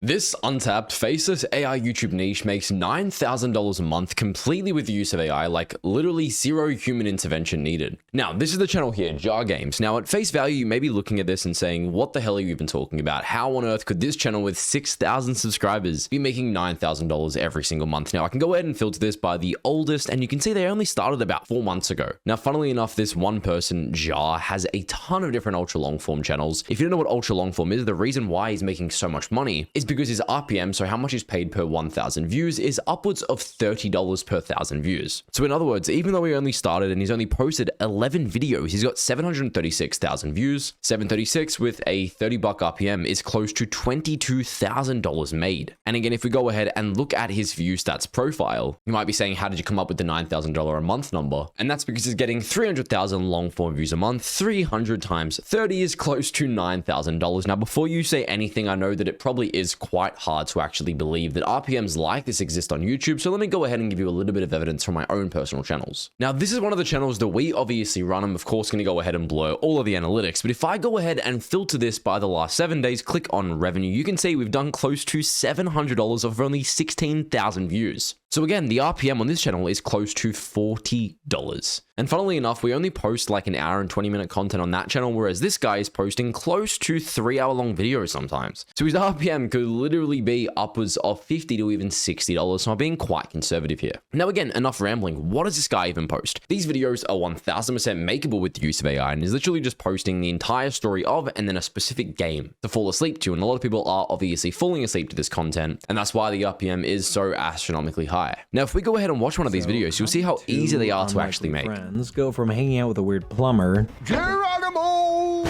This untapped, faceless AI YouTube niche makes $9,000 a month completely with the use of AI, like literally zero human intervention needed. Now, this is the channel here, Jar Games. Now, at face value, you may be looking at this and saying, what the hell are you even talking about? How on earth could this channel with 6,000 subscribers be making $9,000 every single month? Now, I can go ahead and filter this by the oldest, and you can see they only started about 4 months ago. Now, funnily enough, this one person, Jar, has a ton of different ultra long form channels. If you don't know what ultra long form is, the reason why he's making so much money is because his RPM, so how much is paid per 1,000 views, is upwards of $30 per 1,000 views. So in other words, even though he only started and he's only posted 11 videos, he's got 736,000 views. 736 with a $30 RPM is close to $22,000 made. And again, if we go ahead and look at his view stats profile, you might be saying, how did you come up with the $9,000 a month number? And that's because he's getting 300,000 long form views a month. 300 times 30 is close to $9,000. Now, before you say anything, I know that it probably is quite hard to actually believe that RPMs like this exist on YouTube, so let me go ahead and give you a little bit of evidence from my own personal channels. Now, this is one of the channels that we obviously run. I'm of course going to go ahead and blur all of the analytics, but if I go ahead and filter this by the last 7 days, click on revenue, you can see we've done close to $700 of only 16,000 views. So again, the RPM on this channel is close to $40. And funnily enough, we only post like an hour and 20-minute content on that channel, whereas this guy is posting close to 3-hour-long videos sometimes. So his RPM could literally be upwards of $50 to even $60, so I'm being quite conservative here. Now again, enough rambling. What does this guy even post? These videos are 1000% makeable with the use of AI, and is literally just posting the entire story of and then a specific game to fall asleep to, and a lot of people are obviously falling asleep to this content, and that's why the RPM is so astronomically high. Now, if we go ahead and watch one of these videos, you'll see how easy they are to actually make. Let's go from hanging out with a weird plumber. Geronimo!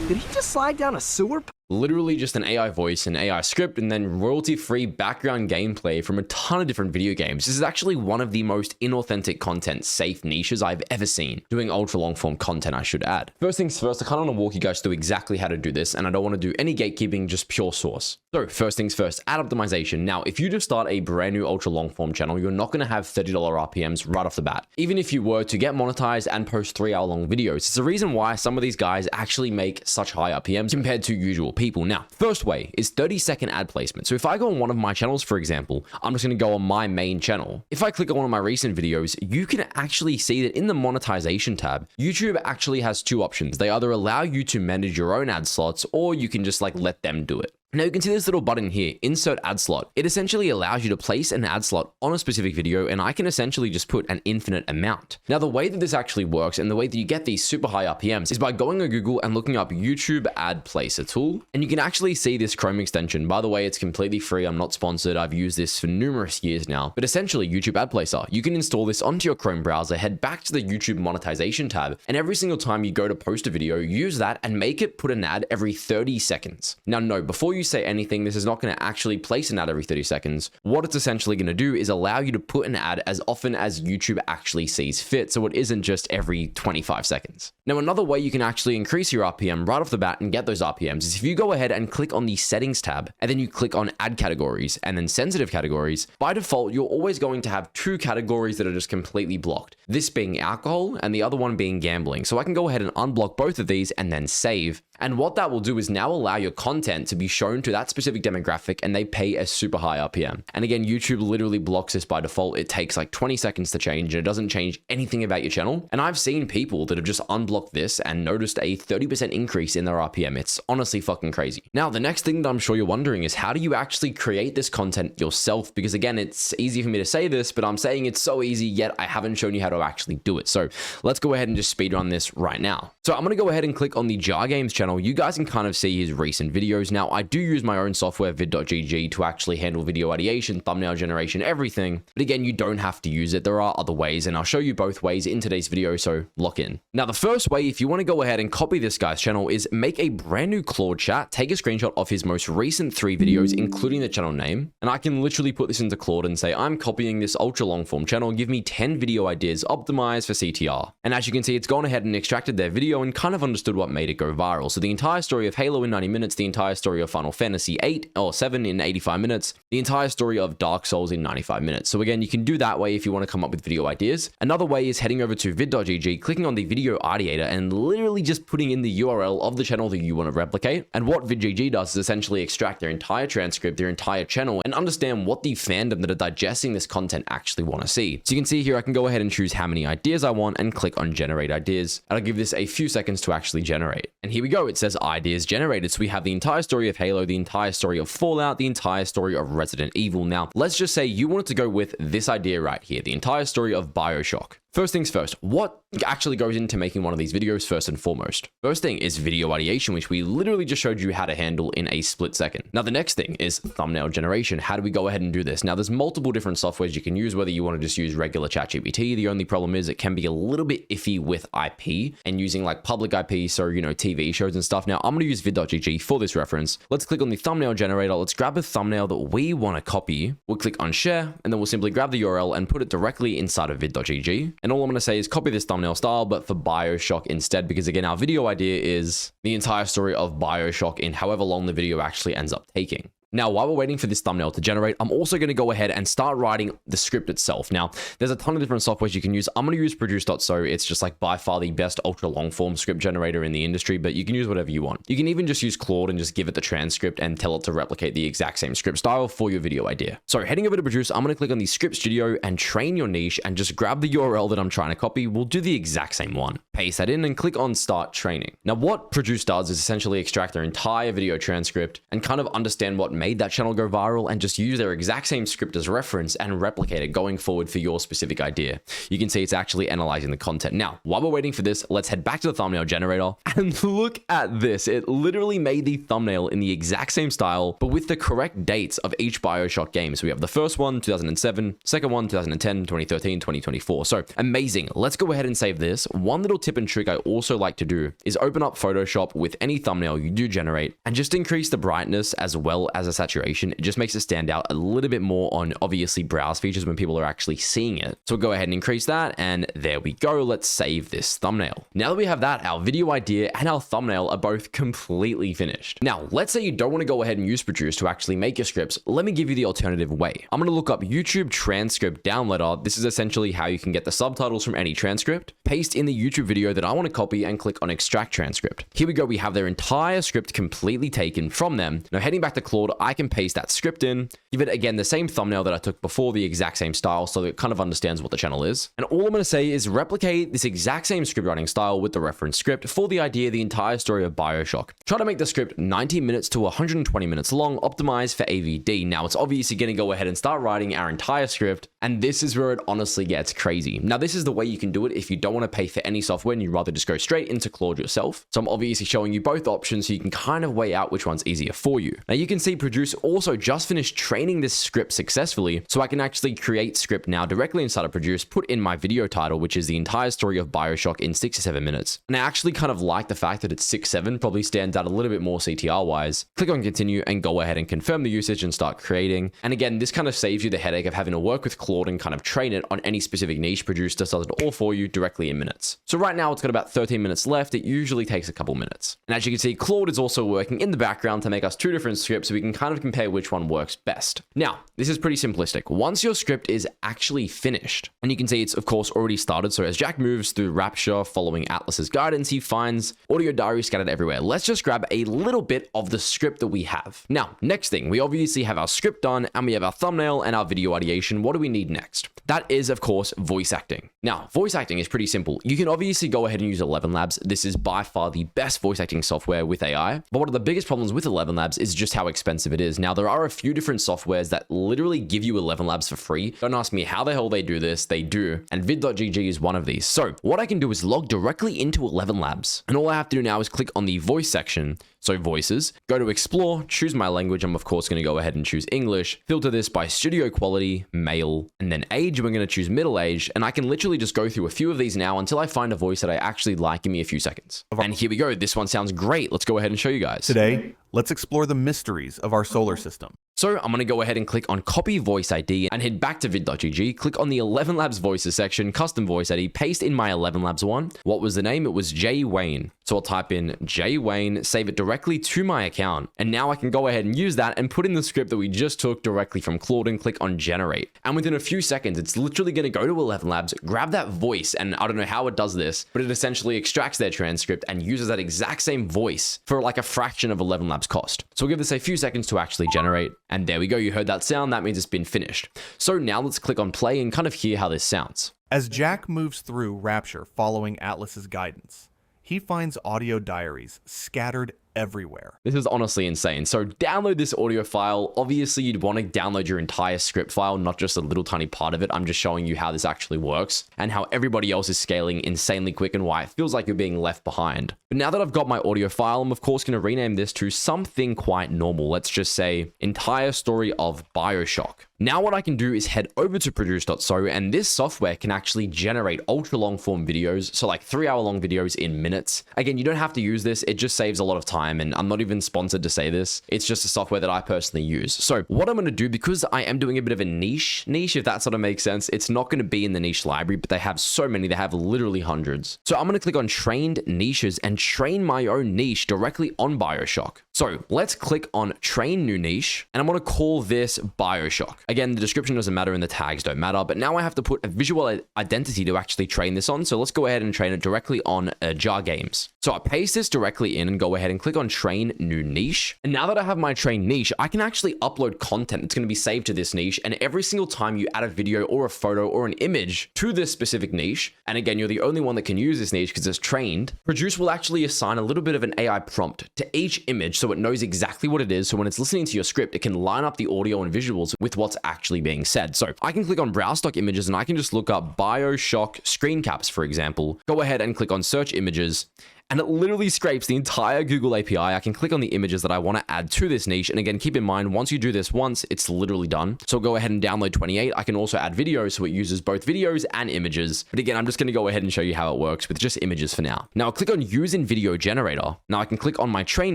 Did he just slide down a sewer pipe? Literally just an AI voice, an AI script, and then royalty-free background gameplay from a ton of different video games. This is actually one of the most inauthentic content safe niches I've ever seen. Doing ultra long form content, I should add. First things first, I kind of want to walk you guys through exactly how to do this, and I don't want to do any gatekeeping, just pure source. So first things first, ad optimization. Now, if you just start a brand new ultra long form channel, you're not going to have $30 RPMs right off the bat. Even if you were to get monetized and post 3-hour long videos, it's the reason why some of these guys actually make such high RPMs compared to usual people. Now, first way is 30-second ad placement. So if I go on one of my channels, for example, I'm just going to go on my main channel. If I click on one of my recent videos, you can actually see that in the monetization tab, YouTube actually has 2 options. They either allow you to manage your own ad slots, or you can just like let them do it. Now you can see this little button here, insert ad slot. It essentially allows you to place an ad slot on a specific video, and I can essentially just put an infinite amount. Now the way that this actually works and the way that you get these super high RPMs is by going to Google and looking up YouTube ad placer tool, and you can actually see this Chrome extension. By the way, it's completely free. I'm not sponsored. I've used this for numerous years now, but essentially YouTube ad placer, you can install this onto your Chrome browser, head back to the YouTube monetization tab, and every single time you go to post a video, use that and make it put an ad every 30 seconds. Now, no, before you say anything, this is not going to actually place an ad every 30 seconds. What it's essentially going to do is allow you to put an ad as often as YouTube actually sees fit, so it isn't just every 25 seconds. Now, another way you can actually increase your RPM right off the bat and get those RPMs is if you go ahead and click on the settings tab, and then you click on ad categories and then sensitive categories. By default, you're always going to have 2 categories that are just completely blocked. This being alcohol and the other one being gambling. So I can go ahead and unblock both of these and then save. And what that will do is now allow your content to be shown to that specific demographic, and they pay a super high RPM. And again, YouTube literally blocks this by default. It takes like 20 seconds to change, and it doesn't change anything about your channel. And I've seen people that have just unblocked this and noticed a 30% increase in their RPM. It's honestly fucking crazy. Now, the next thing that I'm sure you're wondering is, how do you actually create this content yourself? Because again, it's easy for me to say this, but I'm saying it's so easy, yet I haven't shown you how to actually do it. So let's go ahead and just speed run this right now. So I'm going to go ahead and click on the Jar Games channel. You guys can kind of see his recent videos. Now, I do use my own software, vid.gg, to actually handle video ideation, thumbnail generation, everything. But again, you don't have to use it. There are other ways, and I'll show you both ways in today's video, so lock in. Now, the first way, if you want to go ahead and copy this guy's channel, is make a brand new Claude chat, take a screenshot of his most recent 3 videos, including the channel name, and I can literally put this into Claude and say, I'm copying this ultra long form channel, give me 10 video ideas optimized for CTR. And as you can see, it's gone ahead and extracted their video video and kind of understood what made it go viral. So the entire story of Halo in 90 minutes, the entire story of Final Fantasy 8 or 7 in 85 minutes, the entire story of Dark Souls in 95 minutes. So again, you can do that way if you want to come up with video ideas. Another way is heading over to vid.gg, clicking on the video ideator and literally just putting in the URL of the channel that you want to replicate. And what vid.gg does is essentially extract their entire transcript, their entire channel, and understand what the fandom that are digesting this content actually want to see. So you can see here, I can go ahead and choose how many ideas I want and click on generate ideas. And I'll give this a few seconds to actually generate. And here we go. It says ideas generated. So we have the entire story of Halo, the entire story of Fallout, the entire story of Resident Evil. Now, let's just say you wanted to go with this idea right here, the entire story of BioShock. First things first, what actually goes into making one of these videos first and foremost? First thing is video ideation, which we literally just showed you how to handle in a split second. Now, the next thing is thumbnail generation. How do we go ahead and do this? Now, there's multiple different softwares you can use, whether you want to just use regular ChatGPT. The only problem is it can be a little bit iffy with IP and using like public IP, so, you know, TV shows and stuff. Now, I'm going to use vid.gg for this reference. Let's click on the thumbnail generator. Let's grab a thumbnail that we want to copy. We'll click on share, and then we'll simply grab the URL and put it directly inside of vid.gg. And all I'm going to say is copy this thumbnail style, but for BioShock instead, because again, our video idea is the entire story of BioShock in however long the video actually ends up taking. Now, while we're waiting for this thumbnail to generate, I'm also going to go ahead and start writing the script itself. Now, there's a ton of different softwares you can use. I'm going to use Produce.so. It's just like by far the best ultra long form script generator in the industry, but you can use whatever you want. You can even just use Claude and just give it the transcript and tell it to replicate the exact same script style for your video idea. So heading over to Produce, I'm going to click on the script studio and train your niche and just grab the URL that I'm trying to copy. We'll do the exact same one. Paste that in and click on start training. Now, what Produce does is essentially extract their entire video transcript and kind of understand what made that channel go viral and just use their exact same script as reference and replicate it going forward for your specific idea. You can see it's actually analyzing the content. Now, while we're waiting for this, let's head back to the thumbnail generator and look at this. It literally made the thumbnail in the exact same style, but with the correct dates of each BioShock game. So we have the first one, 2007, second one, 2010, 2013, 2024. So amazing. Let's go ahead and save this. One little tip and trick I also like to do is open up Photoshop with any thumbnail you do generate and just increase the brightness as well as the saturation. It just makes it stand out a little bit more on obviously browse features when people are actually seeing it. So we'll go ahead and increase that, and there we go. Let's save this thumbnail. Now that we have that, our video idea and our thumbnail are both completely finished. Now, let's say you don't want to go ahead and use Produce to actually make your scripts. Let me give you the alternative way. I'm going to look up YouTube transcript downloader. This is essentially how you can get the subtitles from any transcript. Paste in the YouTube video that I want to copy and click on extract transcript. Here we go. We have their entire script completely taken from them. Now heading back to Claude, I can paste that script in, give it again the same thumbnail that I took before, the exact same style, so that it kind of understands what the channel is. And all I'm going to say is replicate this exact same script writing style with the reference script for the idea, the entire story of BioShock. Try to make the script 90 minutes to 120 minutes long, optimized for AVD. Now it's obviously going to go ahead and start writing our entire script, and this is where it honestly gets crazy. Now this is the way you can do it if you don't want to pay for any software and you'd rather just go straight into Claude yourself. So I'm obviously showing you both options so you can kind of weigh out which one's easier for you. Now you can see Produce also just finished training this script successfully, so I can actually create script now directly inside of Produce, put in my video title, which is the entire story of BioShock in 6 to 7 minutes. And I actually kind of like the fact that it's 6-7, probably stands out a little bit more CTR wise. Click on continue and go ahead and confirm the usage and start creating. And again, this kind of saves you the headache of having to work with Claude and kind of train it on any specific niche. Produce just does it all for you directly in minutes. So right now it's got about 13 minutes left. It usually takes a couple minutes. And as you can see, Claude is also working in the background to make us two different scripts so we can kind of compare which one works best. Now, this is pretty simplistic. Once your script is actually finished, and you can see it's of course already started. So as Jack moves through Rapture following Atlas's guidance, he finds audio diary scattered everywhere. Let's just grab a little bit of the script that we have. Now, next thing, we obviously have our script done and we have our thumbnail and our video ideation. What do we need next? That is, of course, voice acting. Now, voice acting is pretty simple. You can obviously go ahead and use 11 Labs. This is by far the best voice acting software with AI. But one of the biggest problems with 11 Labs is just how expensive it is. Now, there are a few different softwares that literally give you 11 Labs for free. Don't ask me how the hell they do this. They do. And vid.gg is one of these. So what I can do is log directly into 11 Labs. And all I have to do now is click on the voice section. So voices, go to explore, choose my language. I'm of course going to go ahead and choose English, filter this by studio quality, male, and then age. We're going to choose middle age. And I can literally just go through a few of these now until I find a voice that I actually like. Give me a few seconds. And here we go. This one sounds great. Let's go ahead and show you guys. Today, let's explore the mysteries of our solar system. So So I'm going to go ahead and click on copy voice ID and head back to vid.gg, click on the 11 Labs voices section, custom voice ID, paste in my 11 Labs one. What was the name? It was J Wayne. So I'll type in J Wayne, save it directly to my account. And now I can go ahead and use that and put in the script that we just took directly from Claude and click on generate. And within a few seconds, it's literally going to go to 11 Labs, grab that voice, and I don't know how it does this, but it essentially extracts their transcript and uses that exact same voice for like a fraction of 11 Labs cost. So we'll give this a few seconds to actually generate. And there we go. You heard that sound. That means it's been finished. So now let's click on play and kind of hear how this sounds. As Jack moves through Rapture following Atlas's guidance, he finds audio diaries scattered everywhere. This is honestly insane. So download this audio file. Obviously, you'd want to download your entire script file, not just a little tiny part of it. I'm just showing you how this actually works and how everybody else is scaling insanely quick and why it feels like you're being left behind. But now that I've got my audio file, I'm of course going to rename this to something quite normal. Let's just say entire story of BioShock. Now what I can do is head over to produce.so, and this software can actually generate ultra long form videos. So like 3-hour long videos in minutes. Again, you don't have to use this. It just saves a lot of time. And I'm not even sponsored to say this. It's just a software that I personally use. So what I'm going to do, because I am doing a bit of a niche, if that sort of makes sense, it's not going to be in the niche library, but they have so many, they have literally hundreds. So I'm going to click on trained niches and train my own niche directly on BioShock. So let's click on train new niche, and I'm going to call this BioShock. Again, the description doesn't matter and the tags don't matter, but now I have to put a visual identity to actually train this on. So let's go ahead and train it directly on Jar Games. So I paste this directly in and go ahead and click on train new niche. And now that I have my train niche, I can actually upload content that's going to be saved to this niche. And every single time you add a video or a photo or an image to this specific niche, and again, you're the only one that can use this niche because it's trained, Produce will actually assign a little bit of an AI prompt to each image so it knows exactly what it is. So when it's listening to your script, it can line up the audio and visuals with what's actually being said. So I can click on browse stock images and I can just look up BioShock screen caps, for example. Go ahead and click on search images. And it literally scrapes the entire Google API. I can click on the images that I want to add to this niche. And again, keep in mind, once you do this once, it's literally done. So go ahead and download 28. I can also add videos, so it uses both videos and images. But again, I'm just going to go ahead and show you how it works with just images for now. Now I'll click on use in video generator. Now I can click on my train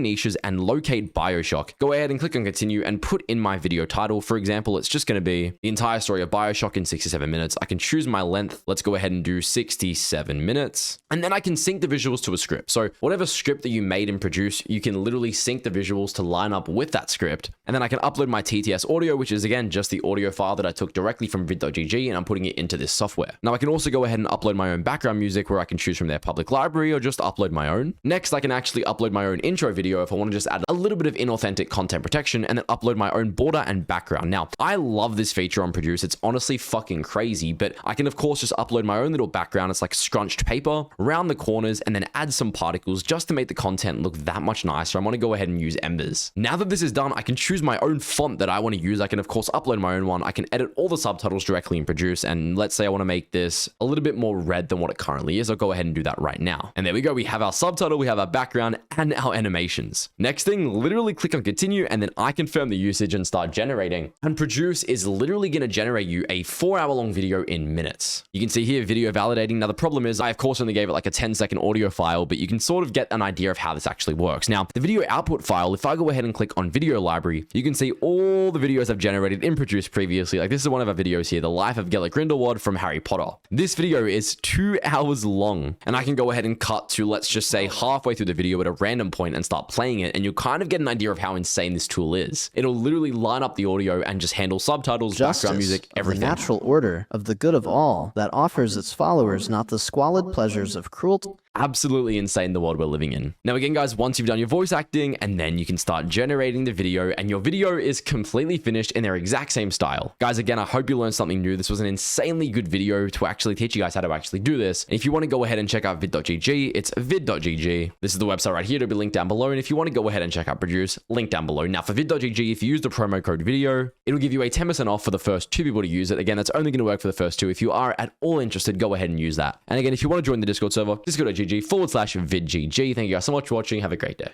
niches and locate BioShock. Go ahead and click on continue and put in my video title. For example, it's just going to be the entire story of BioShock in 67 minutes. I can choose my length. Let's go ahead and do 67 minutes. And then I can sync the visuals to a script. So whatever script that you made and produce, you can literally sync the visuals to line up with that script. And then I can upload my TTS audio, which is again, just the audio file that I took directly from vid.gg, and I'm putting it into this software. Now I can also go ahead and upload my own background music where I can choose from their public library or just upload my own. Next, I can actually upload my own intro video if I want to just add a little bit of inauthentic content protection and then upload my own border and background. Now, I love this feature on Produce. It's honestly fucking crazy, but I can of course just upload my own little background. It's like scrunched paper around the corners and then add some particles just to make the content look that much nicer. I'm going to go ahead and use Embers. Now that this is done, I can choose my own font that I want to use. I can of course upload my own one. I can edit all the subtitles directly in Produce. And let's say I want to make this a little bit more red than what it currently is. I'll go ahead and do that right now. And there we go. We have our subtitle, we have our background and our animations. Next thing, literally click on continue and then I confirm the usage and start generating. And Produce is literally going to generate you a 4-hour long video in minutes. You can see here video validating. Now the problem is I of course only gave it like a 10-second audio file, but you can sort of get an idea of how this actually works. Now, the video output file, if I go ahead and click on video library, you can see all the videos I've generated in Produce previously. Like this is one of our videos here, The Life of Gellert Grindelwald from Harry Potter. This video is 2 hours long, and I can go ahead and cut to, let's just say, halfway through the video at a random point and start playing it, and you'll kind of get an idea of how insane this tool is. It'll literally line up the audio and just handle subtitles, background music, everything. The natural order of the good of all that offers its followers not the squalid pleasures of cruelty. Absolutely insane, the world we're living in. Now again guys, once you've done your voice acting, and then you can start generating the video, and your video is completely finished in their exact same style. Guys, again, I hope you learned something new. This was an insanely good video to actually teach you guys how to actually do this. And if you want to go ahead and check out vid.gg, it's vid.gg. This is the website right here. It'll be linked down below. And if you want to go ahead and check out Produce, link down below. Now for vid.gg, if you use the promo code video, it'll give you a 10% off for the first 2 people to use it. Again, that's only going to work for the first 2. If you are at all interested, go ahead and use that. And again, if you want to join the Discord server, just go to gg/vidgg. Thank you guys so much for watching. Have a great day.